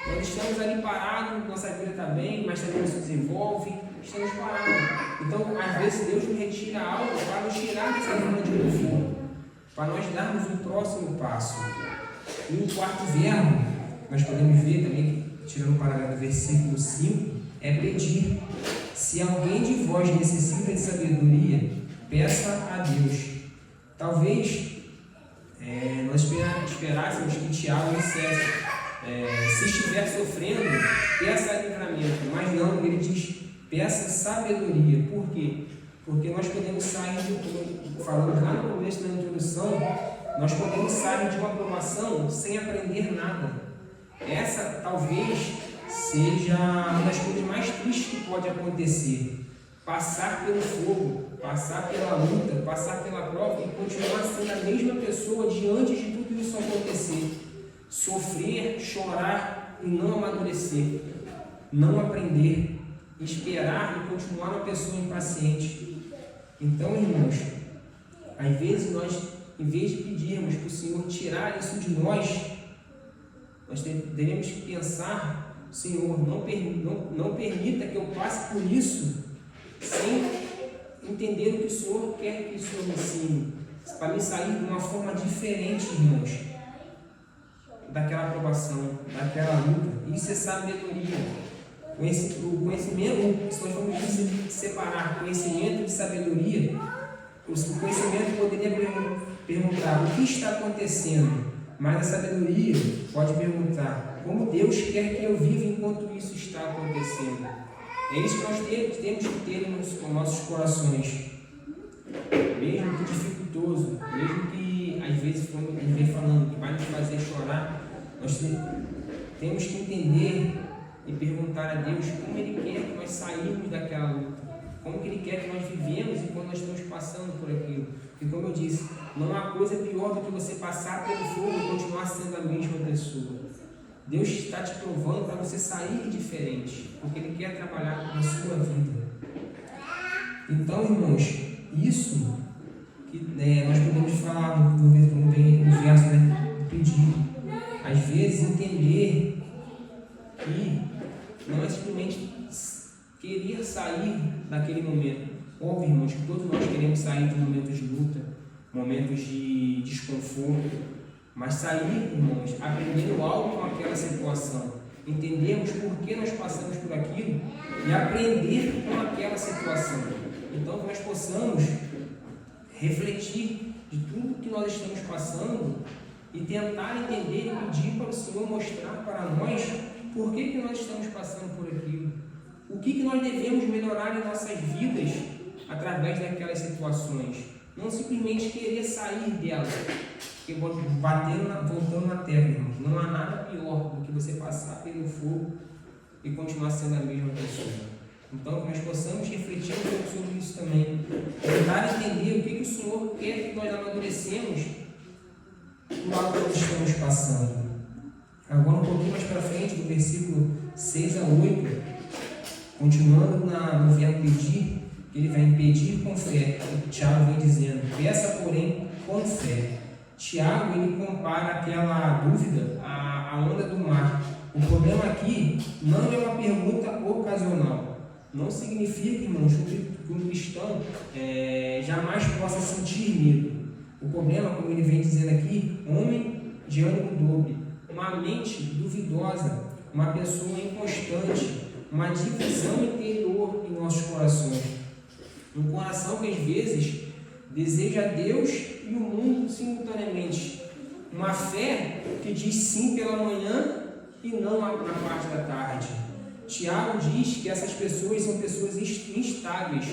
Nós estamos ali parados, nossa vida está bem, mas também não se desenvolve, estamos parados. Então, às vezes, Deus nos retira algo para nos tirar dessa zona de conforto, para nós darmos um próximo passo. E o quarto verbo, nós podemos ver também, tirando o paralelo do versículo 5, é pedir. Se alguém de vós necessita de sabedoria, peça a Deus. Talvez nós esperássemos que Tiago dissesse, se estiver sofrendo, peça livramento, mas não, ele diz, peça sabedoria. Por quê? Porque nós podemos sair, falando lá no começo da introdução, nós podemos sair de uma provação sem aprender nada. Essa talvez seja uma das coisas mais tristes que pode acontecer. Passar pelo fogo, passar pela luta, passar pela prova e continuar sendo a mesma pessoa diante de tudo isso acontecer. Sofrer, chorar e não amadurecer, não aprender, esperar e continuar uma pessoa impaciente. Então, irmãos, às vezes nós, em vez de pedirmos para o Senhor tirar isso de nós devemos pensar, Senhor, não permita que eu passe por isso sem entender o que o Senhor quer que o Senhor me ensine, para me sair de uma forma diferente, irmãos, daquela aprovação, daquela luta. Isso é sabedoria. O conhecimento, se nós formos separar conhecimento de sabedoria, o conhecimento poderia perguntar o que está acontecendo, mas a sabedoria pode perguntar como Deus quer que eu viva enquanto isso está acontecendo. É isso que nós temos que ter nos nossos corações, mesmo que dificultoso, mesmo que às vezes, como a gente vem falando, que vai nos fazer chorar, nós temos que entender e perguntar a Deus como Ele quer que nós saímos daquela luta, como que Ele quer que nós vivemos enquanto nós estamos passando por aquilo. Porque, como eu disse, não há coisa pior do que você passar pelo fogo e continuar sendo a mesma pessoa. Deus está te provando para você sair diferente, porque Ele quer trabalhar na sua vida. Então, irmãos, isso que nós podemos falar no verso, do pedido. Às vezes, entender que não é simplesmente querer sair daquele momento. Óbvio, irmãos, que todos nós queremos sair de momentos de luta, momentos de desconforto, mas sair, irmãos, aprendendo algo com aquela situação, entendermos por que nós passamos por aquilo e aprender com aquela situação. Então, que nós possamos refletir de tudo que nós estamos passando e tentar entender e pedir para o Senhor mostrar para nós por que nós estamos passando por aquilo. O que nós devemos melhorar em nossas vidas através daquelas situações. Não simplesmente querer sair delas. Porque voltando na terra, irmãos, não há nada pior do que você passar pelo fogo e continuar sendo a mesma pessoa. Então, que nós possamos refletir um pouco sobre isso também. Tentar entender o que o Senhor quer que nós amadurecemos por algo que nós estamos passando. Agora, um pouquinho mais para frente, do versículo 6 a 8, continuando no verbo pedir, ele vem pedir com fé. O Tiago vem dizendo, peça, porém, com fé. Tiago, ele compara aquela dúvida à onda do mar. O problema aqui não é uma pergunta ocasional. Não significa, irmãos, que um cristão jamais possa sentir medo. O problema, como ele vem dizendo aqui, homem de ânimo dobre, uma mente duvidosa, uma pessoa inconstante, uma divisão interior em nossos corações. Um coração que às vezes deseja Deus e o mundo simultaneamente. Uma fé que diz sim pela manhã e não na parte da tarde. Tiago diz que essas pessoas são pessoas instáveis.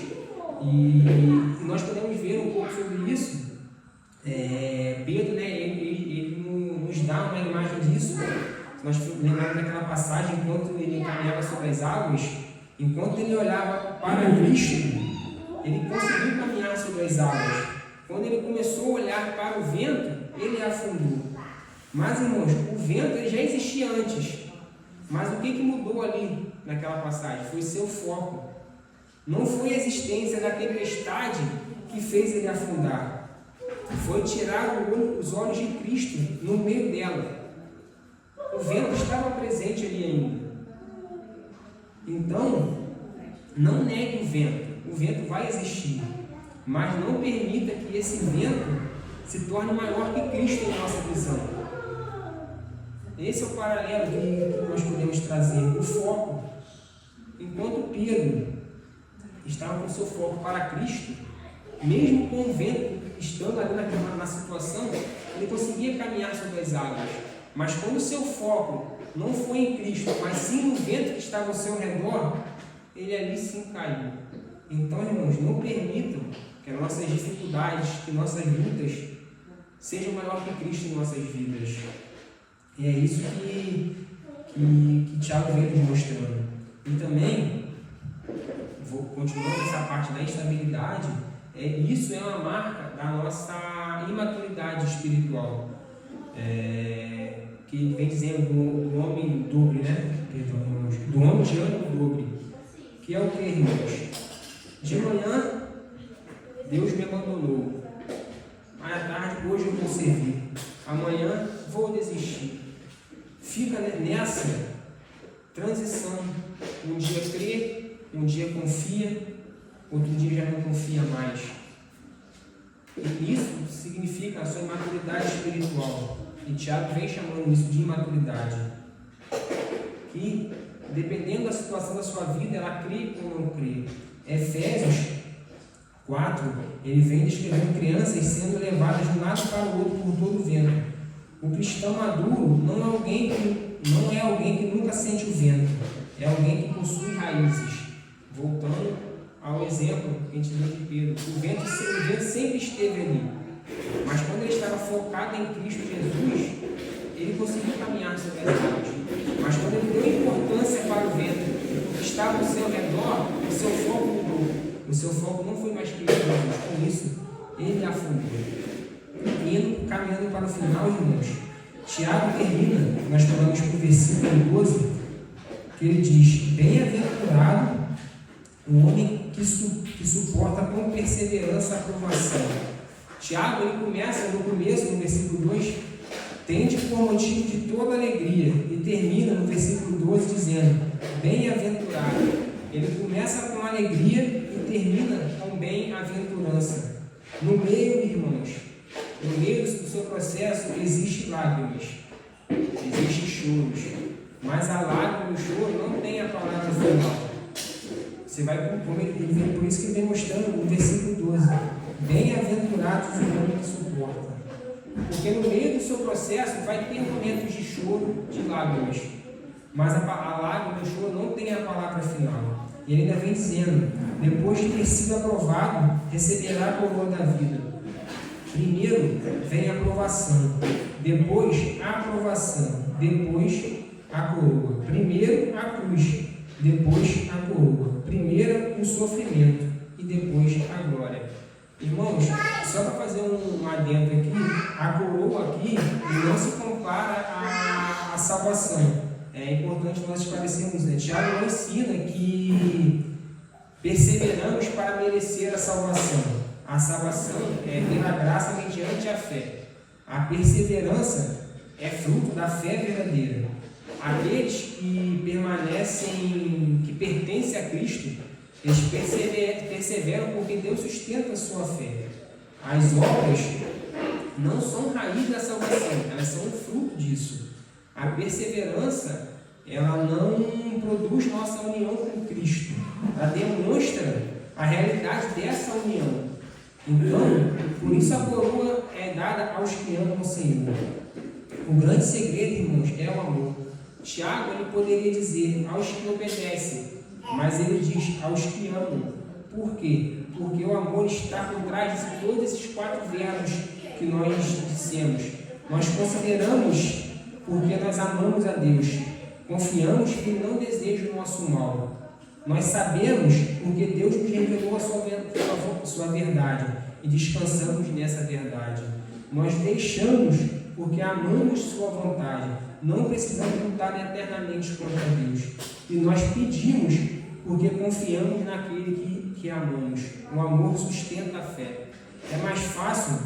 E nós podemos ver um pouco sobre isso. Pedro, ele nos dá uma imagem disso. Nós lembramos daquela passagem, enquanto ele caminhava sobre as águas, enquanto ele olhava para Cristo, ele conseguiu caminhar sobre as águas. Quando ele começou a olhar para o vento, ele afundou. Mas, irmãos, o vento ele já existia antes. Mas o que mudou ali naquela passagem? Foi seu foco. Não foi a existência da tempestade que fez ele afundar. Foi tirar os olhos de Cristo no meio dela. O vento estava presente ali ainda. Então, não negue o vento. O vento vai existir. Mas não permita que esse vento se torne maior que Cristo em nossa visão. Esse é o paralelo que nós podemos trazer. O foco. Enquanto Pedro estava com seu foco para Cristo, mesmo com o vento estando ali na situação, ele conseguia caminhar sobre as águas. Mas quando o seu foco não foi em Cristo, mas sim no vento que estava ao seu redor, ele ali sim caiu. Então, irmãos, não permitam que as nossas dificuldades, que nossas lutas sejam maior que Cristo em nossas vidas. E é isso que Tiago vem nos mostrando. E também, vou continuando essa parte da instabilidade, isso é uma marca da nossa imaturidade espiritual. Que ele vem dizendo do homem dobre, né? Do homem de ânimo dobre. Que é o que, irmãos? De manhã, Deus me abandonou. Mais à tarde, hoje eu vou servir. Amanhã, vou desistir. Fica nessa transição. Um dia crê, um dia confia, outro dia já não confia mais. E isso significa a sua imaturidade espiritual. E Tiago vem chamando isso de imaturidade. Que, dependendo da situação da sua vida, ela crê ou não crê. Efésios 4, ele vem descrevendo crianças sendo levadas de um lado para o outro por todo o vento. O cristão maduro não é alguém que nunca sente o vento, é alguém que possui raízes. Voltando ao exemplo que a gente viu de Pedro, o vento sempre esteve ali, mas quando ele estava focado em Cristo Jesus, ele conseguiu caminhar sobre as águas. Mas quando ele deu importância para o vento, o que estava ao seu redor, o seu foco mudou. O seu foco não foi mais Cristo Jesus, com isso ele afundou. Indo, caminhando para o final, irmãos, Tiago termina, nós falamos para o versículo 12, que ele diz: bem-aventurado o homem que suporta com perseverança a provação. Tiago, ele começa no começo, no versículo 2, tende por motivo de toda alegria, e termina no versículo 12 dizendo: bem-aventurado. Ele começa com alegria e termina com bem-aventurança. No meio, irmãos, no meio do seu processo existe lágrimas, existe choros, mas a lágrima e o choro não tem a palavra final. Você vai, por isso que ele vem mostrando no versículo 12: bem-aventurados o homem que suporta. Porque no meio do seu processo vai ter momentos de choro, de lágrimas. Mas a lágrima e o choro não tem a palavra final. E ele ainda vem dizendo: depois de ter sido aprovado, receberá a coroa da vida. Primeiro vem a aprovação, depois a aprovação, depois a coroa. Primeiro a cruz, depois a coroa. Primeiro o sofrimento e depois a glória. Irmãos, só para fazer um adendo aqui, a coroa aqui não se compara à salvação. É importante nós esclarecermos, né? Tiago não ensina que perseveramos para merecer a salvação. A salvação é pela graça mediante a fé. A perseverança é fruto da fé verdadeira. Aqueles que permanecem, que pertencem a Cristo, eles perseveram porque Deus sustenta a sua fé. As obras não são raiz da salvação, elas são fruto disso. A perseverança, ela não produz nossa união com Cristo, ela demonstra a realidade dessa união. Então, por isso a coroa é dada aos que amam o Senhor. O grande segredo, irmãos, é o amor. Tiago, ele poderia dizer aos que obedecem, mas ele diz aos que amam. Por quê? Porque o amor está por trás de todos esses 4 verbos que nós dissemos. Nós consideramos porque nós amamos a Deus. Confiamos que Ele não deseja o nosso mal. Nós sabemos porque Deus nos revelou a sua verdade e descansamos nessa verdade. Nós deixamos porque amamos sua vontade. Não precisamos lutar eternamente contra Deus. E nós pedimos porque confiamos naquele que amamos. O amor sustenta a fé. É mais fácil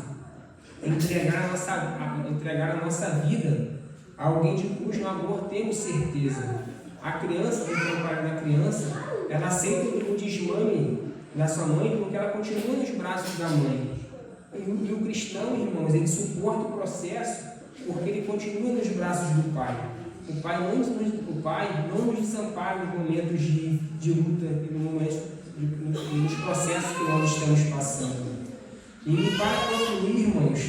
entregar a nossa vida a alguém de cujo amor temos certeza. A criança, no trabalho da criança, ela aceita o desmame da sua mãe porque ela continua nos braços da mãe. E o cristão, irmãos, ele suporta o processo porque ele continua nos braços do Pai. O Pai não nos desampara nos momentos de luta e nos processos que nós estamos passando. E para concluir, irmãos,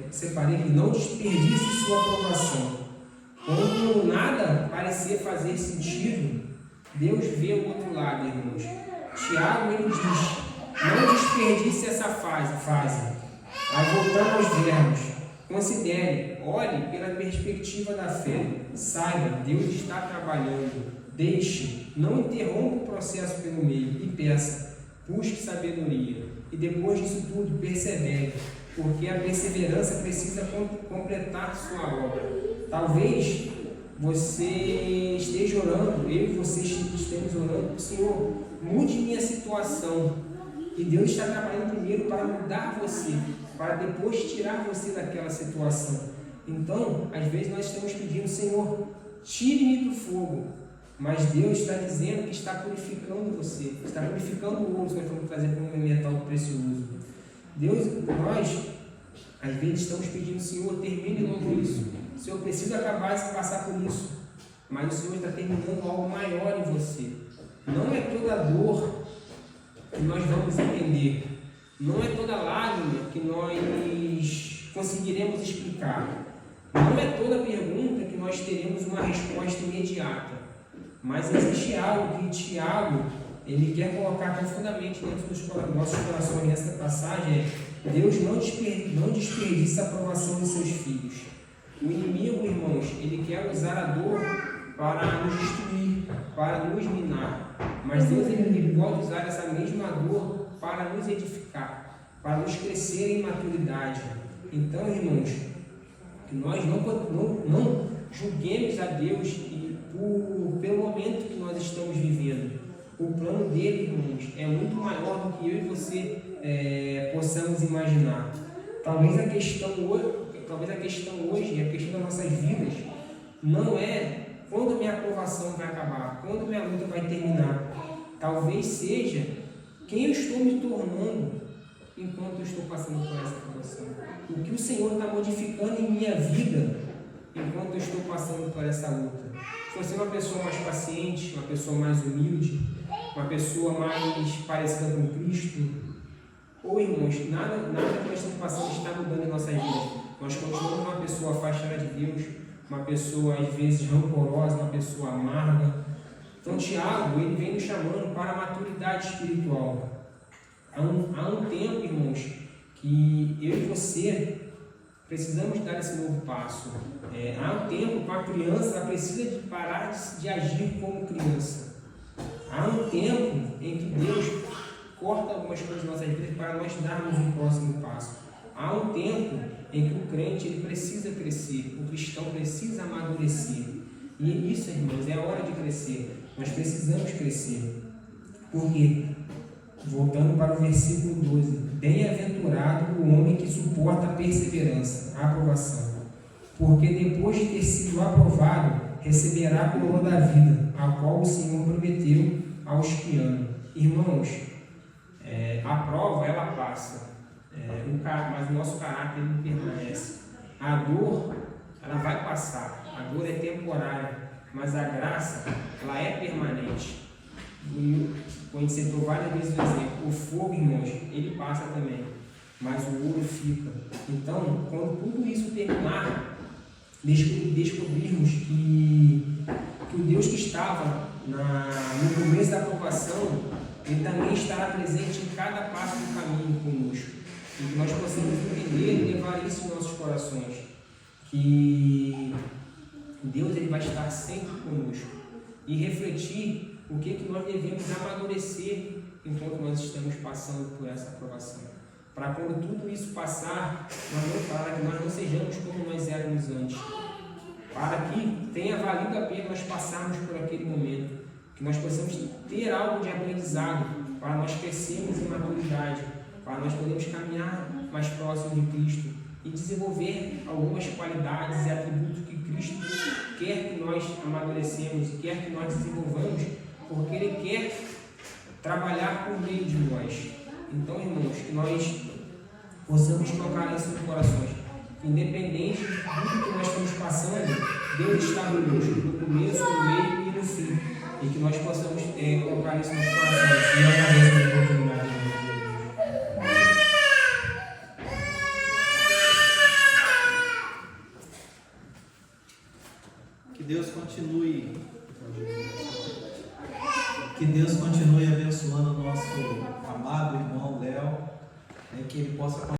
separei que não desperdice sua aprovação. Quando nada parecer fazer sentido, Deus vê o outro lado, irmãos. Tiago, ele diz: não desperdice essa fase. Aí voltando aos verbos, considere, olhe pela perspectiva da fé, saiba, Deus está trabalhando, deixe, não interrompa o processo pelo meio e peça, busque sabedoria. E depois disso tudo, persevere, porque a perseverança precisa completar sua obra. Talvez você esteja orando, eu e você estamos orando, Senhor, mude minha situação. E Deus está trabalhando primeiro para mudar você, para depois tirar você daquela situação. Então, às vezes nós estamos pedindo: Senhor, tire-me do fogo. Mas Deus está dizendo que está purificando você, está purificando o ouro que nós estamos trazendo como um metal precioso. Nós, às vezes estamos pedindo: Senhor, termine logo isso. Senhor, eu preciso acabar de passar por isso. Mas o Senhor está terminando algo maior em você. Não é toda dor que nós vamos entender. Não é toda lágrima que nós conseguiremos explicar. Não é toda pergunta que nós teremos uma resposta imediata. Mas existe algo que Tiago, ele quer colocar profundamente dentro dos nossos corações nessa passagem: Deus não desperdiça a aprovação de seus filhos. O inimigo, irmãos, ele quer usar a dor para nos destruir, para nos minar. Mas Deus, ele pode usar essa mesma dor para nos edificar, para nos crescer em maturidade. Então, irmãos, que nós não julguemos a Deus pelo momento que nós estamos vivendo. O plano dele, irmãos, é muito maior do que eu e você possamos imaginar. Talvez a questão hoje, a questão das nossas vidas, não é quando minha aprovação vai acabar, quando minha luta vai terminar. Talvez seja quem eu estou me tornando enquanto eu estou passando por essa aprovação. O que o Senhor está modificando em minha vida enquanto eu estou passando por essa luta. Se você é uma pessoa mais paciente, uma pessoa mais humilde, uma pessoa mais parecida com Cristo, Ou, irmãos, nada que nós estamos passando está mudando em nossas vidas. Nós continuamos uma pessoa afastada de Deus, uma pessoa às vezes rancorosa, uma pessoa amarga. Então Tiago, ele vem nos chamando para a maturidade espiritual. Há um tempo, irmãos, que eu e você precisamos dar esse novo passo. Há um tempo que a criança ela precisa de parar de agir como criança. Há um tempo em que Deus corta algumas coisas nas nossas vidas para nós darmos um próximo passo. Há um tempo em que o crente ele precisa crescer, o cristão precisa amadurecer. E isso, irmãos, é a hora de crescer. Nós precisamos crescer. Porque, voltando para o versículo 12, bem-aventurado o homem que suporta a perseverança, a aprovação. Porque depois de ter sido aprovado, receberá a coroa da vida, a qual o Senhor prometeu aos que amam. Irmãos, a prova ela passa, mas o nosso caráter ele permanece. A dor ela vai passar, a dor é temporária, mas a graça ela é permanente. Quando você citou várias vezes o exemplo, o fogo, irmãos, ele passa também, mas o ouro fica. Então, quando tudo isso terminar, descobrirmos que o Deus que estava no começo da aprovação, ele também estará presente em cada passo do caminho conosco. E que nós possamos entender e levar isso em nossos corações. Que Deus ele vai estar sempre conosco. E refletir o que nós devemos amadurecer enquanto nós estamos passando por essa aprovação. Para quando tudo isso passar, para que nós não sejamos como nós éramos antes. Para que tenha valido a pena nós passarmos por aquele momento. Que nós possamos ter algo de aprendizado para nós crescermos em maturidade, para nós podermos caminhar mais próximo de Cristo e desenvolver algumas qualidades e atributos que Cristo quer que nós amadurecemos e quer que nós desenvolvamos, porque Ele quer trabalhar por meio de nós. Então, irmãos, que nós possamos colocar isso nos corações. Independente de tudo que nós estamos passando, Deus está conosco, no começo, no meio e no fim. E que nós possamos colocar isso nos corações. E eu agradeço a oportunidade. Que Deus continue abençoando o nosso amado irmão Léo, que ele possa